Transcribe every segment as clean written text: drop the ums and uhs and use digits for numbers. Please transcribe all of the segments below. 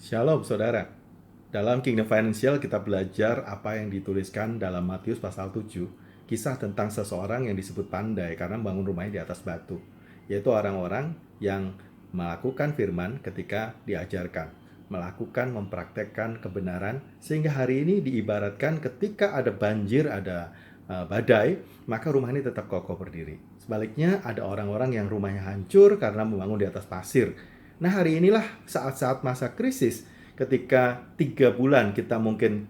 Shalom saudara. Dalam Kingdom Financial kita belajar apa yang dituliskan dalam Matius pasal 7. Kisah tentang seseorang yang disebut pandai karena membangun rumahnya di atas batu. Yaitu orang-orang yang melakukan firman ketika diajarkan. Melakukan, mempraktekkan kebenaran. Sehingga hari ini diibaratkan ketika ada banjir, ada badai, maka rumah ini tetap kokoh berdiri. Sebaliknya ada orang-orang yang rumahnya hancur karena membangun di atas pasir. Nah, hari inilah saat-saat masa krisis ketika 3 bulan kita mungkin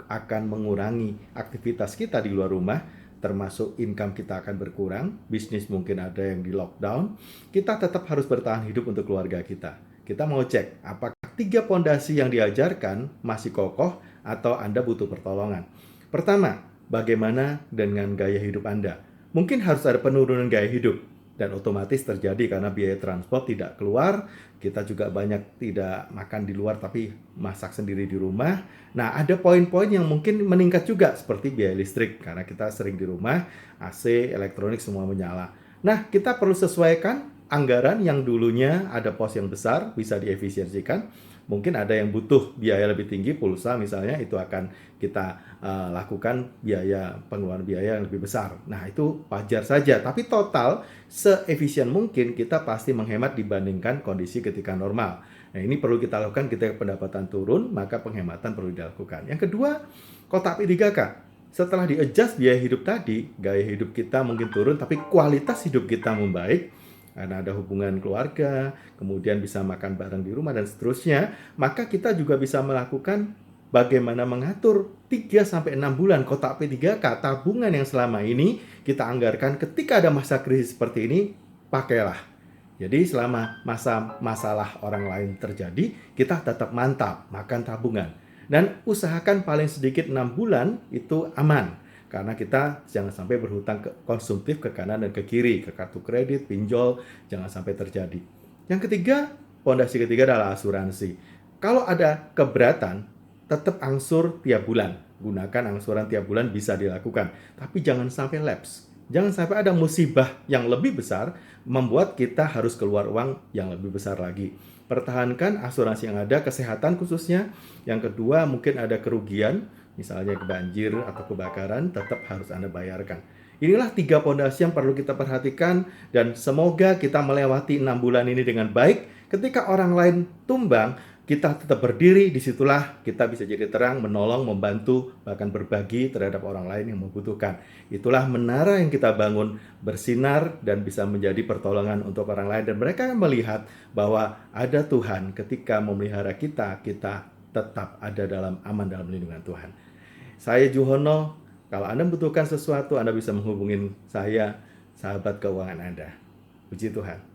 akan mengurangi aktivitas kita di luar rumah, termasuk income kita akan berkurang, bisnis mungkin ada yang di lockdown, kita tetap harus bertahan hidup untuk keluarga kita. Kita mau cek apakah 3 pondasi yang diajarkan masih kokoh atau Anda butuh pertolongan. Pertama, bagaimana dengan gaya hidup Anda? Mungkin harus ada penurunan gaya hidup, dan otomatis terjadi karena biaya transport tidak keluar, kita juga banyak tidak makan di luar tapi masak sendiri di rumah. Nah, ada poin-poin yang mungkin meningkat juga seperti biaya listrik karena kita sering di rumah, AC, elektronik semua menyala. Nah, kita perlu sesuaikan anggaran yang dulunya ada pos yang besar bisa diefisiensikan. Mungkin ada yang butuh biaya lebih tinggi, pulsa misalnya, itu akan kita lakukan pengeluaran biaya yang lebih besar. Nah, itu wajar saja, tapi total seefisien mungkin kita pasti menghemat dibandingkan kondisi ketika normal. Nah, ini perlu kita lakukan ketika pendapatan turun, maka penghematan perlu dilakukan. Yang kedua, kotak P3K. Setelah di-adjust biaya hidup tadi, gaya hidup kita mungkin turun, tapi kualitas hidup kita membaik, karena ada hubungan keluarga, kemudian bisa makan bareng di rumah dan seterusnya, maka kita juga bisa melakukan bagaimana mengatur 3-6 bulan kotak P3K, tabungan yang selama ini kita anggarkan ketika ada masa krisis seperti ini, pakailah. Jadi selama masa masalah orang lain terjadi, kita tetap mantap makan tabungan. Dan usahakan paling sedikit 6 bulan itu aman. Karena kita jangan sampai berhutang konsumtif ke kanan dan ke kiri, ke kartu kredit, pinjol, jangan sampai terjadi. Yang ketiga, pondasi ketiga adalah asuransi. Kalau ada keberatan, tetap angsur tiap bulan. Gunakan angsuran tiap bulan bisa dilakukan, tapi jangan sampai lapse. Jangan sampai ada musibah yang lebih besar membuat kita harus keluar uang yang lebih besar lagi. Pertahankan asuransi yang ada, kesehatan khususnya. Yang kedua, mungkin ada kerugian, misalnya banjir atau kebakaran, tetap harus Anda bayarkan. Inilah 3 pondasi yang perlu kita perhatikan, dan semoga kita melewati 6 bulan ini dengan baik. Ketika orang lain tumbang, kita tetap berdiri, disitulah kita bisa jadi terang, menolong, membantu, bahkan berbagi terhadap orang lain yang membutuhkan. Itulah menara yang kita bangun, bersinar dan bisa menjadi pertolongan untuk orang lain. Dan mereka melihat bahwa ada Tuhan ketika memelihara kita, kita tetap ada dalam aman dalam lindungan Tuhan. Saya Juhono, kalau Anda membutuhkan sesuatu, Anda bisa menghubungi saya, sahabat keuangan Anda. Puji Tuhan.